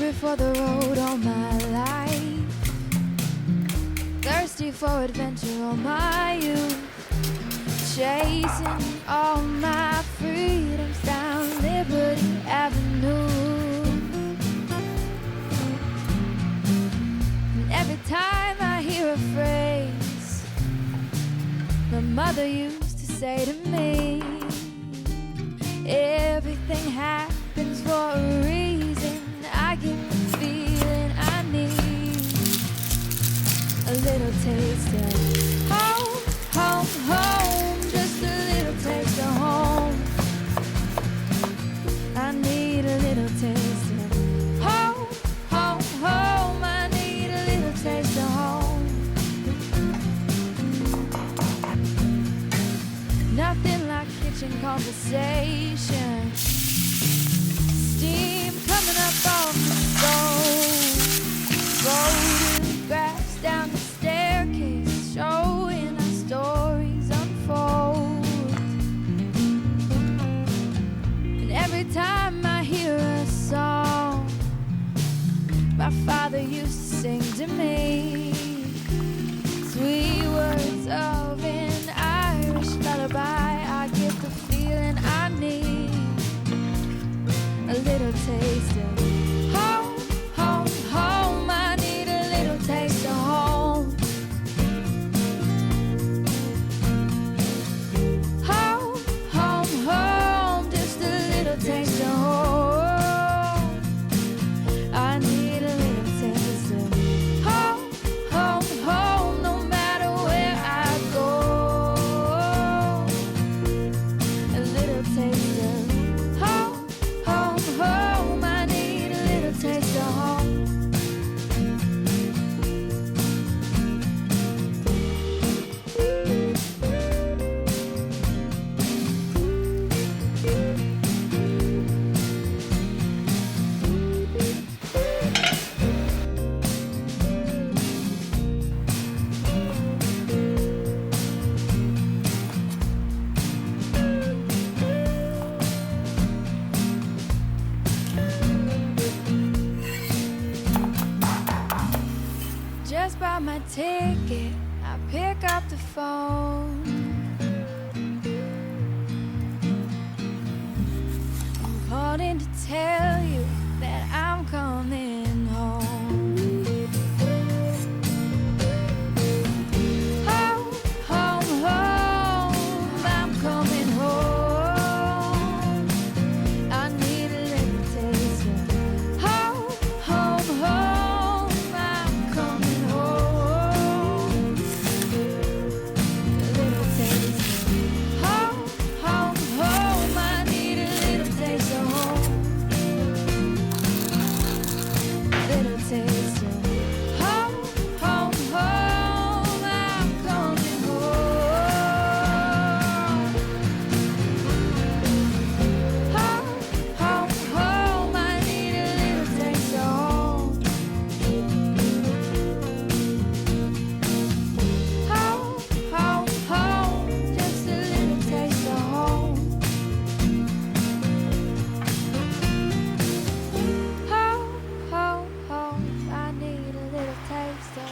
hungry for the road all my life, thirsty for adventure all my youth, chasing all my freedoms down Liberty Avenue. And every time I hear a phrase my mother used to say to me, everything happens for a reason, I get the feeling I need a little taste of home, home, home, just a little taste of home. I need a little taste of home, home, home. I need a little taste of home. Nothing like kitchen conversation, steam coming up off the stove, photographs down the staircase showing our stories unfold. And every time I hear a song my father used to sing to me, sweet words of an Irish lullaby, I get the feeling I need a little taste of home, home, home. I need a little taste of home. Home, home, home, just a little taste of home. I need a little taste of home, home, home, no matter where I go. A little taste of home, home, home. I need a little taste of home. Just bought my ticket, I pick up the phone. I'm calling to tell you that I'm coming home. Home, home, home, I'm coming home. I need a little taste of home, home, home, I'm coming home. A little taste of home, home, home, I need a little taste of home. Little taste of home, home, home, I'm coming home. Home, home, home, I need a little taste of home. Home, home, home, just a little taste of home. Home, home, home, I need a little taste of home.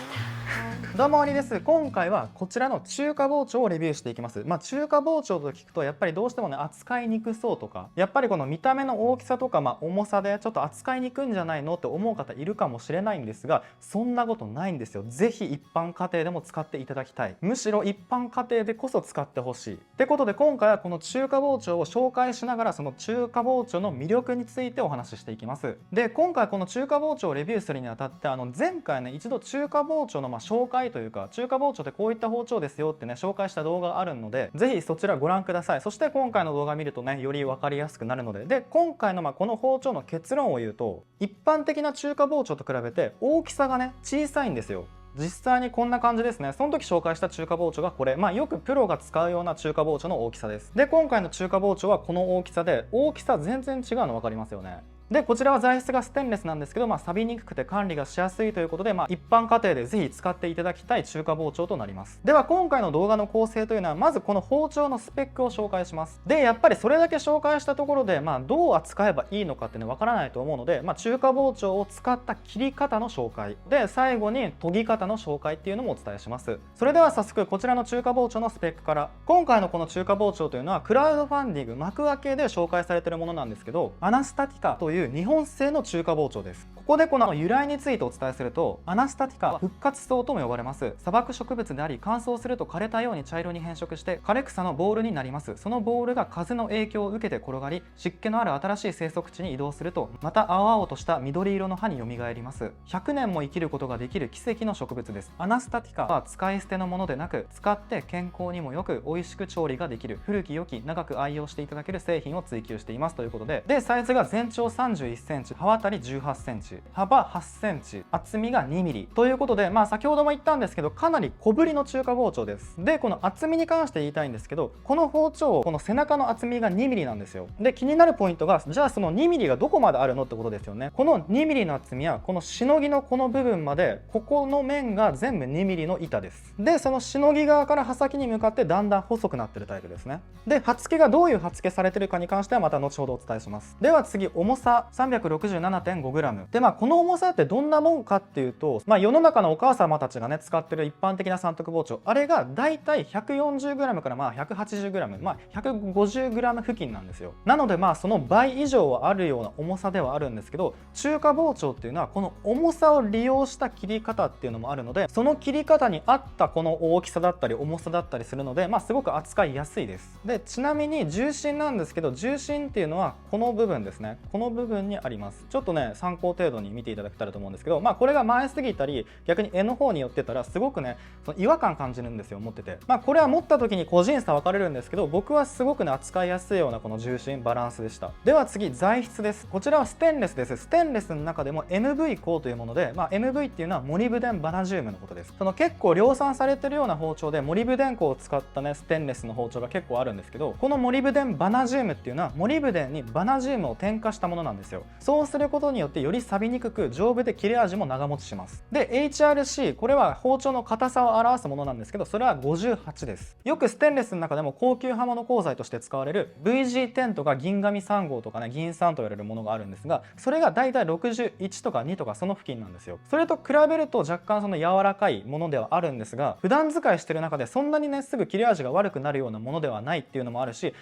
どうも、鬼です。今回はこちらの中華包丁をレビューしていきます。中華包丁と聞くとやっぱりどうしてもね、扱いにくそうとか、やっぱりこの見た目の大きさとか、重さでちょっと扱いにくいんじゃないのって思う方いるかもしれないんですが、そんなことないんですよ。ぜひ一般家庭でも使っていただきたい。むしろ一般家庭でこそ使ってほしい。ってことで今回はこの中華包丁を紹介しながら、その中華包丁の魅力についてお話ししていきます。で、今回この中華包丁をレビューするにあたって、前回ね、一度中華包丁の紹介というか、中華包丁ってこういった包丁ですよってね、紹介した動画があるので、ぜひそちらご覧ください。そして今回の動画見るとね、より分かりやすくなるので、で、今回のこの包丁の結論を言うと、一般的な中華包丁と比べて大きさがね、小さいんですよ。実際にこんな感じですね。その時紹介した中華包丁がこれ、よくプロが使うような中華包丁の大きさです。で、今回の中華包丁はこの大きさで、大きさ全然違うの分かりますよね。でこちらは材質がステンレスなんですけど、錆びにくくて管理がしやすいということで、一般家庭でぜひ使っていただきたい中華包丁となります。では今回の動画の構成というのは、まずこの包丁のスペックを紹介します。でやっぱりそれだけ紹介したところで、どう扱えばいいのかってねわからないと思うので、中華包丁を使った切り方の紹介で、最後に研ぎ方の紹介っていうのもお伝えします。それでは早速こちらの中華包丁のスペックから。今回のこの中華包丁というのはクラウドファンディング幕開けで紹介されているものなんですけど、アナスタティカという日本製の中華包丁です。ここでこの由来についてお伝えすると、アナスタティカは復活草とも呼ばれます。砂漠植物であり、乾燥すると枯れたように茶色に変色して枯れ草のボールになります。そのボールが風の影響を受けて転がり、湿気のある新しい生息地に移動すると、また青々とした緑色の葉によみがえります。100年も生きることができる奇跡の植物です。アナスタティカは使い捨てのものでなく、使って健康にもよく美味しく調理ができる、古き良き長く愛用していただける製品を追求していますということで、サイズが全長31センチ、刃渡り18センチ、幅8センチ、厚みが2ミリということで、先ほども言ったんですけど、かなり小ぶりの中華包丁です。でこの厚みに関して言いたいんですけど、この包丁この背中の厚みが2ミリなんですよ。で気になるポイントが、じゃあその2ミリがどこまであるのってことですよね。この2ミリの厚みはこのしのぎのこの部分まで、ここの面が全部2ミリの板です。でそのしのぎ側から刃先に向かってだんだん細くなってるタイプですね。で刃付けがどういう刃付けされてるかに関してはまた後ほどお伝えします。では次、重さ 367.5g で、この重さってどんなもんかっていうと、世の中のお母様たちがね使ってる一般的な三徳包丁、あれがだいたい 140g から180g、150g 付近なんですよ。なのでその倍以上はあるような重さではあるんですけど、中華包丁っていうのはこの重さを利用した切り方っていうのもあるので、その切り方に合ったこの大きさだったり重さだったりするので、すごく扱いやすいです。でちなみに重心なんですけど、重心っていうのはこの部分ですね、この部分にあります。ちょっとね参考程度に見ていただけたらと思うんですけど、これが前すぎたり逆に柄の方に寄ってたらすごくねその違和感感じるんですよ、持ってて。これは持った時に個人差分かれるんですけど、僕はすごくね扱いやすいようなこの重心バランスでした。では次、材質です。こちらはステンレスです。ステンレスの中でも MV 鋼というもので、MV っていうのはモリブデンバナジウムのことです。その結構量産されてるような包丁でモリブデン鋼を使ったねステンレスの包丁が結構あるんですけど、このモリブデンバナジウムっていうのはモリブデンにバナジウムを添加したものなんですよ。そうすることによってより錆びにくく丈夫で切れ味も長持ちします。で HRC、 これは包丁の硬さを表すものなんですけど、それは58です。よくステンレスの中でも高級刃物鋼材として使われる VG10 とか銀紙3号とかね銀3と言われるものがあるんですが、それがだいたい61とか2とかその付近なんですよ。それと比べると若干その柔らかいものではあるんですが、普段使いしてる中でそんなにねすぐ切れ味が悪くなるようなものではないっていうのもあるし、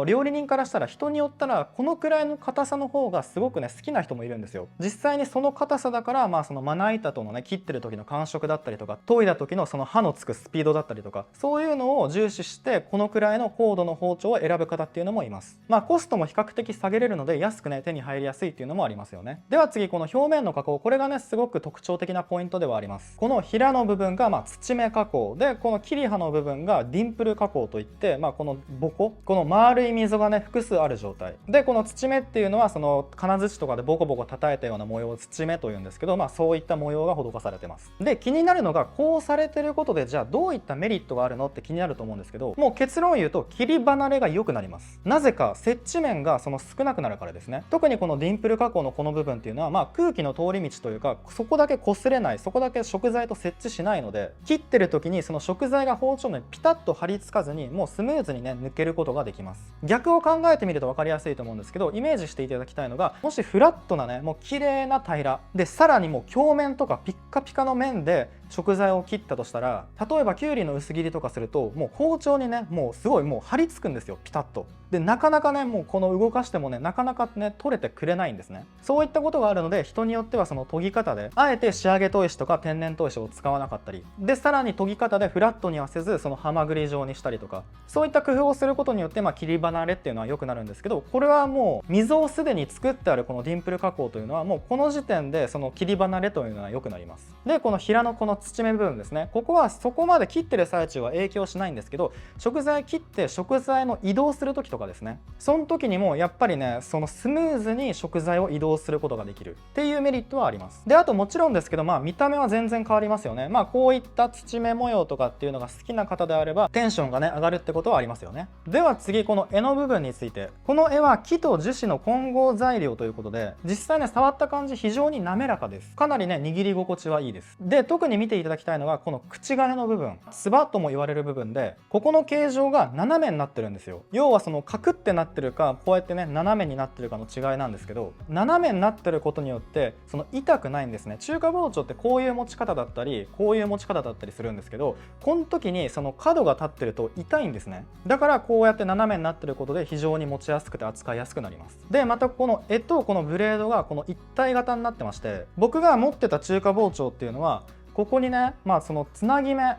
料理人からしたら人によったらこのくらいの硬さの方がすごくね好きな人もいるんですよ。実際にその硬さだから、そのまな板とのね切ってる時の感触だったりとか、研いだ時のその刃のつくスピードだったりとか、そういうのを重視してこのくらいの高度の包丁を選ぶ方っていうのもいます。コストも比較的下げれるので安くね手に入りやすいっていうのもありますよね。では次、この表面の加工、これがねすごく特徴的なポイントではあります。この平の部分が土目加工で、この切り刃の部分がディンプル加工といって、このボコ、この丸い溝がね複数ある状態で、この土目っていうのはその金槌とかでボコボコ叩いたような模様を土目というんですけど、そういった模様が施されてます。で気になるのが、こうされてることでじゃあどういったメリットがあるのって気になると思うんですけど、もう結論を言うと切り離れが良くなります。なぜか接地面がその少なくなるからですね。特にこのディンプル加工のこの部分っていうのは、空気の通り道というか、そこだけ擦れない、そこだけ食材と接地しないので、切ってる時にその食材が包丁にピタッと張り付かずに、もうスムーズにね抜けることができます。逆を考えてみると分かりやすいと思うんですけど、イメージしていただきたいのが、もしフラットなねもう綺麗な平らで、さらにもう鏡面とかピッカピカの面で食材を切ったとしたら、例えばきゅうりの薄切りとかすると、もう包丁にねもうすごいもう張り付くんですよ、ピタッと。でなかなかねもうこの動かしてもねなかなかね取れてくれないんですね。そういったことがあるので、人によってはその研ぎ方であえて仕上げ砥石とか天然砥石を使わなかったりで、さらに研ぎ方でフラットにはせずそのハマグリ状にしたりとか、そういった工夫をすることによって切り離れっていうのは良くなるんですけど、これはもう溝をすでに作ってあるこのディンプル加工というのはもうこの時点でその切り離れというのは良くなります。でこの平のこの土目部分ですね、ここはそこまで切ってる最中は影響しないんですけど、食材切って食材の移動する時とかですね、その時にもやっぱりねそのスムーズに食材を移動することができるっていうメリットはあります。であともちろんですけど、見た目は全然変わりますよね。こういった土目模様とかっていうのが好きな方であればテンションがね上がるってことはありますよね。では次、この絵の部分について、この絵は木と樹脂の混合材料ということで、実際ね触った感じ非常に滑らかです。かなりね握り心地はいいです。で特に見ていただきたいのがこの口金の部分、つばとも言われる部分で、ここの形状が斜めになってるんですよ。要はそのカクってなってるかこうやってね斜めになってるかの違いなんですけど、斜めになってることによってその痛くないんですね。中華包丁ってこういう持ち方だったりこういう持ち方だったりするんですけど、この時にその角が立ってると痛いんですね。だからこうやって斜めになってることで非常に持ちやすくて扱いやすくなります。でまたこの柄とこのブレードがこの一体型になってまして、僕が持ってた中華包丁っていうのはここにねそのつなぎ目、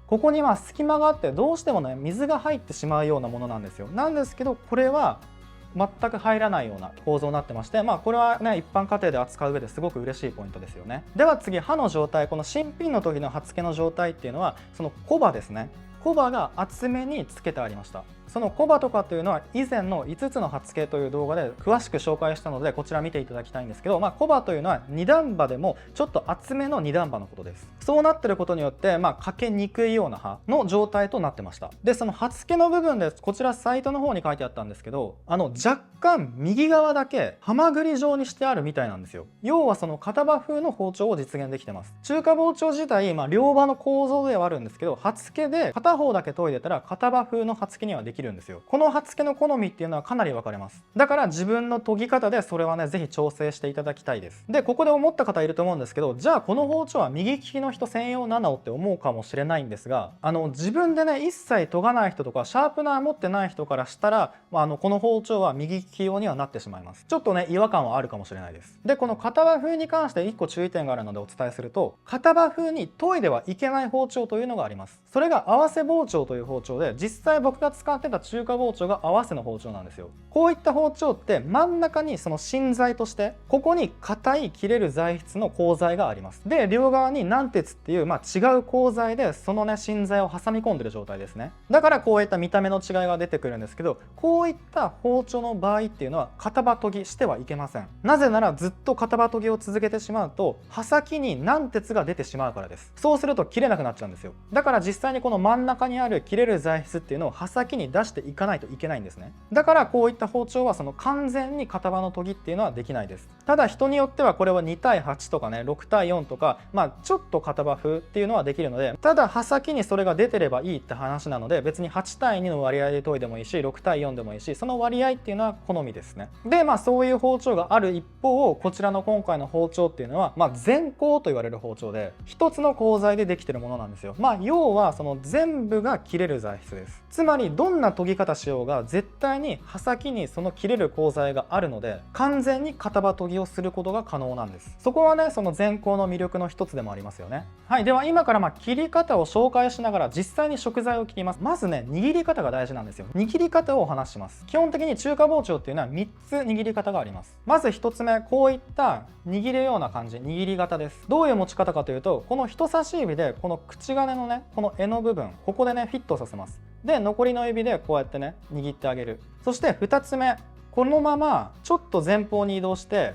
ここに隙間があってどうしてもね水が入ってしまうようなものなんですよ。なんですけどこれは全く入らないような構造になってまして、これはね一般家庭で扱う上ですごく嬉しいポイントですよね。では次、刃の状態、この新品の時の刃付けの状態っていうのはその小刃ですね。小刃が厚めにつけてありました。その小刃とかというのは以前の5つの刃付けという動画で詳しく紹介したのでこちら見ていただきたいんですけど、小刃というのは2段刃でもちょっと厚めの2段刃のことです。そうなってることによってかけにくいような刃の状態となってました。でその刃付けの部分でこちらサイトの方に書いてあったんですけど、若干右側だけハマグリ状にしてあるみたいなんですよ。要はその片刃風の包丁を実現できてます。中華包丁自体両刃の構造ではあるんですけど、刃付けで片方だけ研いでたら片刃風の刃付けにはできるんですよ。この刃付けの好みっていうのはかなり分かれます。だから自分の研ぎ方でそれはねぜひ調整していただきたいです。でここで思った方いると思うんですけど、じゃあこの包丁は右利きの人専用なのって思うかもしれないんですが、自分でね一切研がない人とかシャープナー持ってない人からしたら、この包丁は右利き用にはなってしまいます。ちょっとね違和感はあるかもしれないです。でこの片刃風に関して1個注意点があるのでお伝えすると、片刃風に研いではいけない包丁というのがあります。それが合わせ包丁という包丁で、実際僕が使ってた中華包丁が合わせの包丁なんですよ。こういった包丁って真ん中にその芯材としてここに硬い切れる材質の鋼材があります。で両側に軟鉄っていう違う鋼材でそのね芯材を挟み込んでる状態ですね。だからこういった見た目の違いが出てくるんですけど、こういった包丁の場合っていうのは片刃研ぎしてはいけません。なぜならずっと片刃研ぎを続けてしまうと刃先に軟鉄が出てしまうからです。そうすると切れなくなっちゃうんですよ。だから実際にこの真ん中にある切れる材質っていうのを刃先に出していかないといけないんですね。だからこういった包丁はその完全に片刃の研ぎっていうのはできないです。ただ人によってはこれは2対8とかね6対4とかちょっと片刃風っていうのはできるので、ただ刃先にそれが出てればいいって話なので、別に8対2の割合で研いでもいいし6対4でもいいし、その割合っていうのは好みですね。でそういう包丁がある一方、こちらの今回の包丁っていうのは全鋼と言われる包丁で一つの鋼材でできてるものなんですよ。要はその全部が切れる材質です。つまりどんな研ぎ方しようが絶対に刃先にその切れる鋼材があるので、完全に片刃研ぎをすることが可能なんです。そこはねその全鋼の魅力の一つでもありますよね。はい、では今から切り方を紹介しながら実際に食材を切ります。まずね握り方が大事なんですよ。握り方をお話しします。基本的に中華包丁っていうのは3つ握り方があります。まず1つ目、こういった握るような感じ、握り方です。どういう持ち方かというと、この人差し指でこの口金のねこの柄の部分、ここでねフィットさせます。で残りの指でこうやってね握ってあげる。そして2つ目、このままちょっと前方に移動して、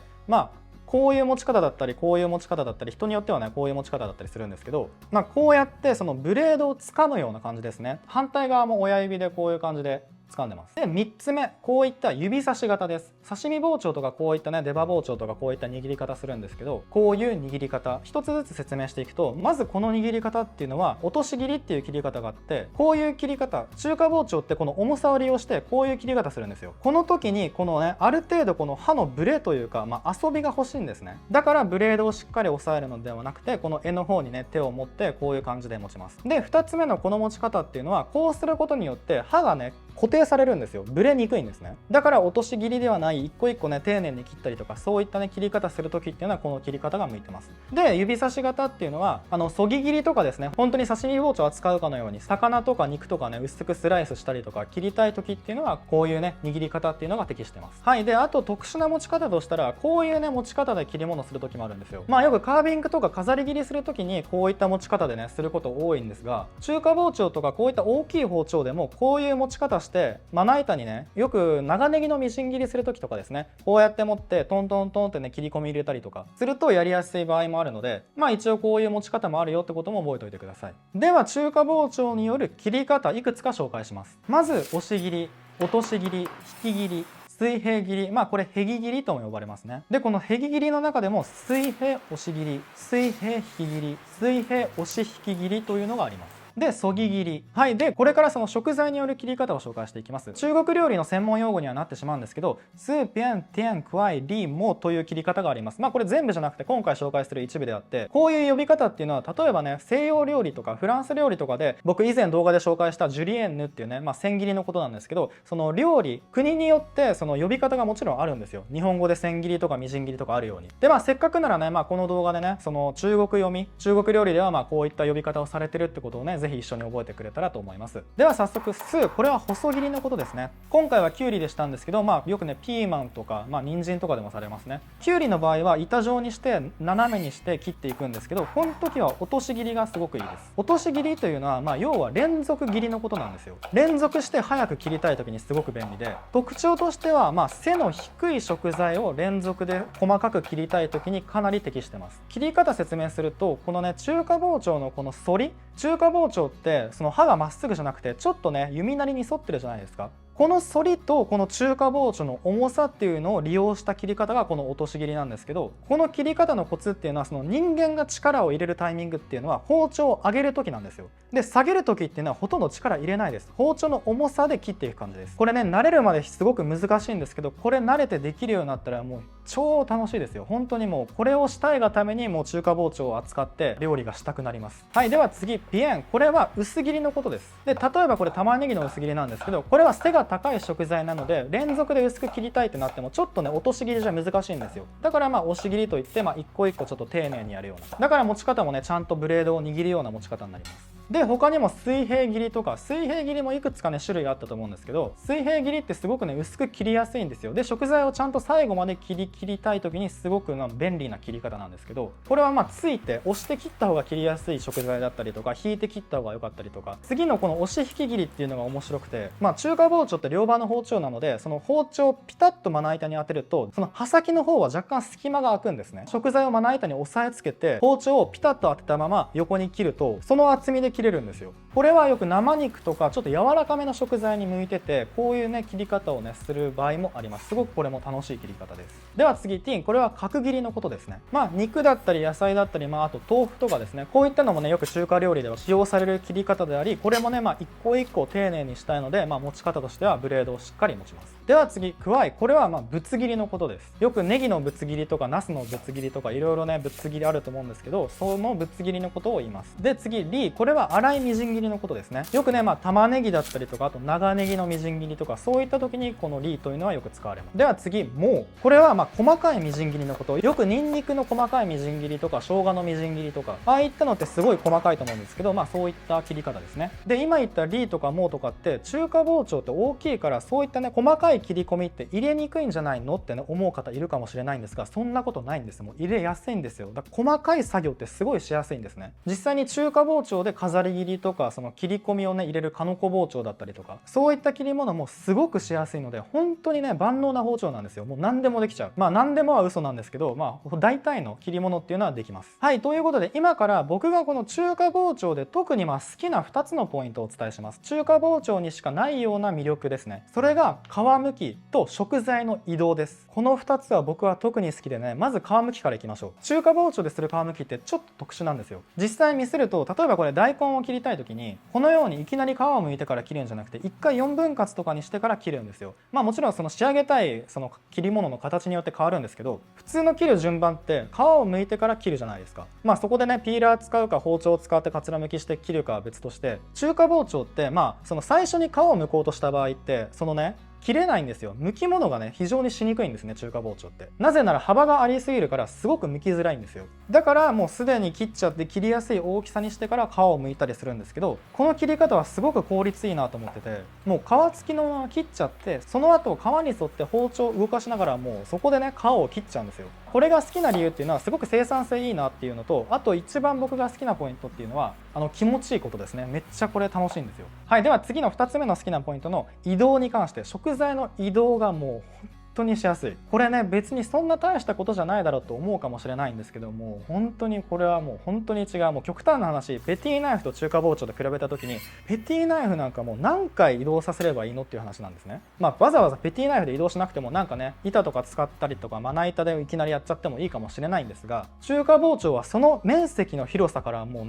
こういう持ち方だったりこういう持ち方だったり、人によってはねこういう持ち方だったりするんですけど、こうやってそのブレードを掴むような感じですね。反対側も親指でこういう感じで掴んでます。で3つ目、こういった指差し型です。刺身包丁とかこういったね出刃包丁とかこういった握り方するんですけど、こういう握り方一つずつ説明していくと、まずこの握り方っていうのは落とし切りっていう切り方があって、こういう切り方、中華包丁ってこの重さを利用してこういう切り方するんですよ。この時にこのねある程度この刃のブレというか、遊びが欲しいんですね。だからブレードをしっかり押さえるのではなくて、この柄の方にね手を持ってこういう感じで持ちます。で2つ目のこの持ち方っていうのは、こうすることによって刃がね固定されるんですよ。ブレにくいんですね。だから落とし切りではない一個一個ね丁寧に切ったりとか、そういったね切り方する時っていうのはこの切り方が向いてます。で指差し型っていうのはそぎ切りとかですね、本当に刺身包丁を扱うかのように魚とか肉とかね薄くスライスしたりとか切りたい時っていうのはこういうね握り方っていうのが適してます。はい。であと特殊な持ち方としたらこういうね持ち方で切り物する時もあるんですよ。よくカービングとか飾り切りする時にこういった持ち方でねすること多いんですが、中華包丁とかこういった大きい包丁でもこういう持ち方してまな板にね、よく長ネギのみじん切りする時とかですね、こうやって持ってトントントンってね切り込み入れたりとかするとやりやすい場合もあるので、一応こういう持ち方もあるよってことも覚えておいてください。では中華包丁による切り方いくつか紹介します。まず押し切り、落とし切り、引き切り、水平切り、これへぎ切りとも呼ばれますね。でこのへぎ切りの中でも水平押し切り、水平引き切り、水平押し引き切りというのがあります。でそぎ切り。はい。でこれからその食材による切り方を紹介していきます。中国料理の専門用語にはなってしまうんですけど、スーピェンティンクワイリーモという切り方があります。これ全部じゃなくて今回紹介する一部であって、こういう呼び方っていうのは例えばね西洋料理とかフランス料理とかで、僕以前動画で紹介したジュリエンヌっていうね、千切りのことなんですけど、その料理国によってその呼び方がもちろんあるんですよ。日本語で千切りとかみじん切りとかあるように。でせっかくならねこの動画でねその中国読み、中国料理ではこういった呼び方をされてるってことをねぜひ一緒に覚えてくれたらと思います。では早速酢、これは細切りのことですね。今回はきゅうりでしたんですけど、よくねピーマンとか人参とかでもされますね。きゅうりの場合は板状にして斜めにして切っていくんですけど、この時は落とし切りがすごくいいです。落とし切りというのは要は連続切りのことなんですよ。連続して早く切りたい時にすごく便利で、特徴としては背の低い食材を連続で細かく切りたい時にかなり適してます。切り方説明すると、このね中華包丁のこの反り、中華包丁ってその刃がまっすぐじゃなくてちょっとね弓なりに沿ってるじゃないですか。この反りとこの中華包丁の重さっていうのを利用した切り方がこの落とし切りなんですけど、この切り方のコツっていうのはその人間が力を入れるタイミングっていうのは包丁を上げる時なんですよ。で下げる時っていうのはほとんど力入れないです。包丁の重さで切っていく感じです。これね慣れるまですごく難しいんですけど、これ慣れてできるようになったらもう超楽しいですよ。本当にもうこれをしたいがためにもう中華包丁を扱って料理がしたくなります。はい。では次ピエン、これは薄切りのことです。で例えばこれ玉ねぎの薄切りなんですけど、これは背が高い食材なので連続で薄く切りたいってなってもちょっとね落とし切りじゃ難しいんですよ。だから押し切りといって一個一個ちょっと丁寧にやるような、だから持ち方もねちゃんとブレードを握るような持ち方になります。で他にも水平切りとか、水平切りもいくつかね種類があったと思うんですけど、水平切りってすごくね薄く切りやすいんですよ。で食材をちゃんと最後まで切りたい時にすごく便利な切り方なんですけど、これはついて押して切った方が切りやすい食材だったりとか、引いて切った方が良かったりとか、次のこの押し引き切りっていうのが面白くて、中華包丁って両刃の包丁なので、その包丁をピタッとまな板に当てるとその刃先の方は若干隙間が空くんですね。食材をまな板に押さえつけて包丁をピタッと当てたまま横に切るとその厚みで切れるんですよ。これはよく生肉とかちょっと柔らかめの食材に向いてて、こういうね切り方をねする場合もあります。すごくこれも楽しい切り方です。では次ティーン、これは角切りのことですね。肉だったり野菜だったりあと豆腐とかですね、こういったのもねよく中華料理では使用される切り方であり、これもね一個一個丁寧にしたいので持ち方としてはブレードをしっかり持ちます。では次クワイ、これはぶつ切りのことです。よくネギのぶつ切りとかナスのぶつ切りとかいろいろねぶつ切りあると思うんですけど、そのぶつ切りのことを言います。で次リー、これは粗いみじん切りのことですね。よくね玉ねぎだったりとか、あと長ネギのみじん切りとか、そういった時にこのリーというのはよく使われます。では次モウ、これは細かいみじん切りのこと。よくニンニクの細かいみじん切りとか生姜のみじん切りとか、ああいったのってすごい細かいと思うんですけど、そういった切り方ですね。で今言ったリーとかモウとかって中華包丁って大きいから、そういったね細かい切り込みって入れにくいんじゃないのってね思う方いるかもしれないんですが、そんなことないんです。もう入れやすいんですよ。だから細かい作業ってすごいしやすいんですね。実際に中華包丁で飾り切りとかその切り込みをね入れるかのこ包丁だったりとか、そういった切り物もすごくしやすいので、本当にね万能な包丁なんですよ。もう何でもできちゃう。何でもは嘘なんですけど、大体の切り物っていうのはできます。はい。ということで今から僕がこの中華包丁で特に好きな2つのポイントをお伝えします。中華包丁にしかないような魅力ですね。それが皮むきと食材の移動です。この2つは僕は特に好きでね、まず皮むきからいきましょう。中華包丁でする皮むきってちょっと特殊なんですよ。実際見せると、例えばこれ大根根を切りたい時にこのようにいきなり皮を剥いてから切るんじゃなくて1回4分割とかにしてから切るんですよ。もちろんその仕上げたいその切り物の形によって変わるんですけど、普通の切る順番って皮を剥いてから切るじゃないですか。そこでねピーラー使うか包丁を使ってかつらむきして切るかは別として、中華包丁ってその最初に皮を剥こうとした場合ってそのね切れないんですよ。剥き物がね非常にしにくいんですね、中華包丁って。なぜなら幅がありすぎるからすごく剥きづらいんですよ。だからもうすでに切っちゃって切りやすい大きさにしてから皮を剥いたりするんですけど、この切り方はすごく効率いいなと思ってて、もう皮付きのまま切っちゃって、その後皮に沿って包丁を動かしながらもうそこでね皮を切っちゃうんですよ。これが好きな理由っていうのはすごく生産性いいなっていうのと、あと一番僕が好きなポイントっていうのは気持ちいいことですね。めっちゃこれ楽しいんですよ。はい、では次の2つ目の好きなポイントの移動に関して、食材の移動がもう本当にしやすい。これね別にそんな大したことじゃないだろうと思うかもしれないんですけども、本当にこれはもう本当に違う。もう極端な話、ペティナイフと中華包丁で比べた時にペティナイフなんかもう何回移動させればいいのっていう話なんですね。わざわざペティナイフで移動しなくても板とか使ったりとかまな板でいきなりやっちゃってもいいかもしれないんですが、中華包丁はその面積の広さからもう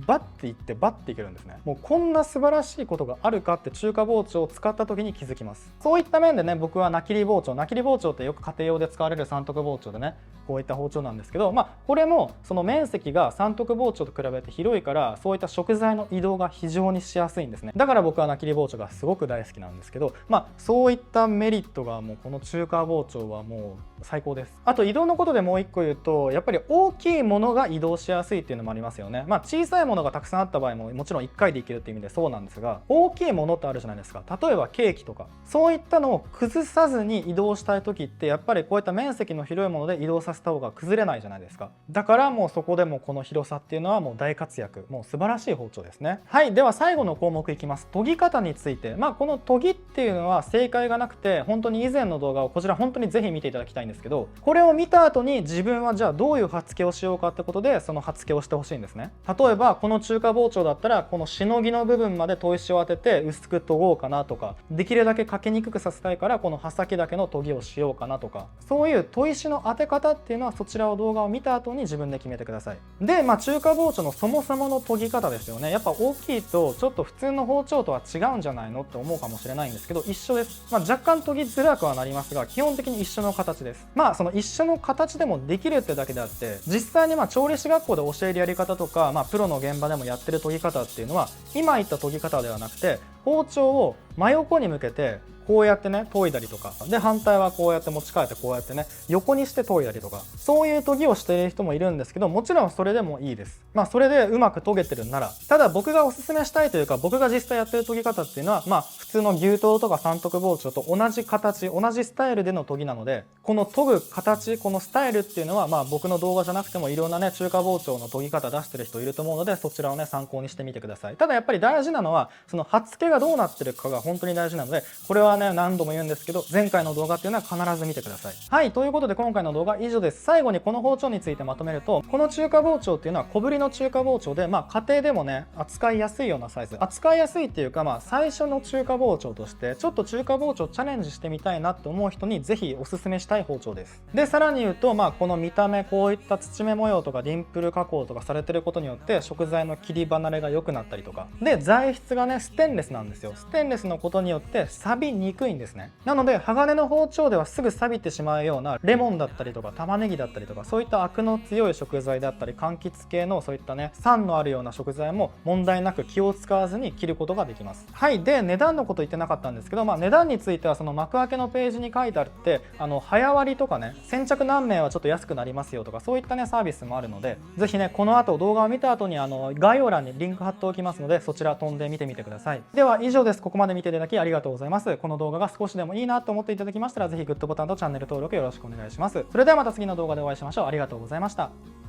バッていってバッていけるんですね。もうこんな素晴らしいことがあるかって中華包丁を使った時に気づきます。そういった面でね僕は菜切り包丁ってよく家庭用で使われる三徳包丁でねこういった包丁なんですけど、これもその面積が三徳包丁と比べて広いから、そういった食材の移動が非常にしやすいんですね。だから僕は菜切り包丁がすごく大好きなんですけど、そういったメリットがもうこの中華包丁はもう最高です。あと移動のことでもう一個言うと、やっぱり大きいものが移動しやすいっていうのもありますよね。小さいものがたくさんあった場合ももちろん1回でいけるっていう意味でそうなんですが、大きいものってあるじゃないですか。例えばケーキとかそういったのを崩さずに移動したい時ってやっぱりこういった面積の広いもので移動させた方が崩れないじゃないですか。だからもうそこでもこの広さっていうのはもう大活躍、もう素晴らしい包丁ですね。はい、では最後の項目いきます。研ぎ方について、この研ぎっていうのは正解がなくて、本当に以前の動画をこちら本当にぜひ見ていただきたいんですけど、これを見た後に自分はじゃあどういう刃付けをしようかってことでその刃付けをしてほしいんですね。例えばこの中華包丁だったらこのしのぎの部分まで砥石を当てて薄く研ごうかなとか、できるだけかけにくくさせたいからこの刃先だけの研ぎをしようかなとか、そういう砥石の当て方っていうのはそちらを動画を見た後に自分で決めてください。で、中華包丁のそもそもの研ぎ方ですよね。やっぱ大きいとちょっと普通の包丁とは違うんじゃないのって思うかもしれないんですけど、一緒です。若干研ぎづらくはなりますが基本的に一緒の形です。その一緒の形でもできるってだけであって、実際に調理師学校で教えるやり方とか、プロの現場でもやってる研ぎ方っていうのは今言った研ぎ方ではなくて、包丁を真横に向けてこうやってね研いだりとかで、反対はこうやって持ち替えてこうやってね横にして研いだりとか、そういう研ぎをしている人もいるんですけど、もちろんそれでもいいです。それでうまく研げてるなら。ただ僕がおすすめしたいというか、僕が実際やってる研ぎ方っていうのは普通の牛刀とか三徳包丁と同じ形同じスタイルでの研ぎなので、この研ぐ形このスタイルっていうのは僕の動画じゃなくてもいろんなね中華包丁の研ぎ方出してる人いると思うので、そちらをね参考にしてみてください。ただやっぱり大事なのはその刃付けがどうなってるかが本当に大事なので、これはね何度も言うんですけど、前回の動画っていうのは必ず見てください。はい、ということで今回の動画は以上です。最後にこの包丁についてまとめると、この中華包丁っていうのは小ぶりの中華包丁で、家庭でもね扱いやすいようなサイズ、扱いやすいっていうか最初の中華包丁としてちょっと中華包丁チャレンジしてみたいなって思う人にぜひおすすめしたい包丁です。でさらに言うとこの見た目こういった土目模様とかディンプル加工とかされてることによって食材の切り離れが良くなったりとかで、材質がねステンレスなんですよ。ステンレスのことによって錆びにくいんですね。なので鋼の包丁ではすぐ錆びてしまうようなレモンだったりとか玉ねぎだったりとか、そういったアクの強い食材だったり柑橘系のそういったね酸のあるような食材も問題なく気を使わずに切ることができます。はい、で値段のこと言ってなかったんですけど、値段についてはその幕開けのページに書いてあって早割とかね先着何名はちょっと安くなりますよとか、そういったねサービスもあるので、ぜひねこの後動画を見た後に概要欄にリンク貼っておきますので、そちら飛んで見てみてください。では以上です。ここまで見ていただきありがとうございます。この動画が少しでもいいなと思っていただきましたら、ぜひグッドボタンとチャンネル登録よろしくお願いします。それではまた次の動画でお会いしましょう。ありがとうございました。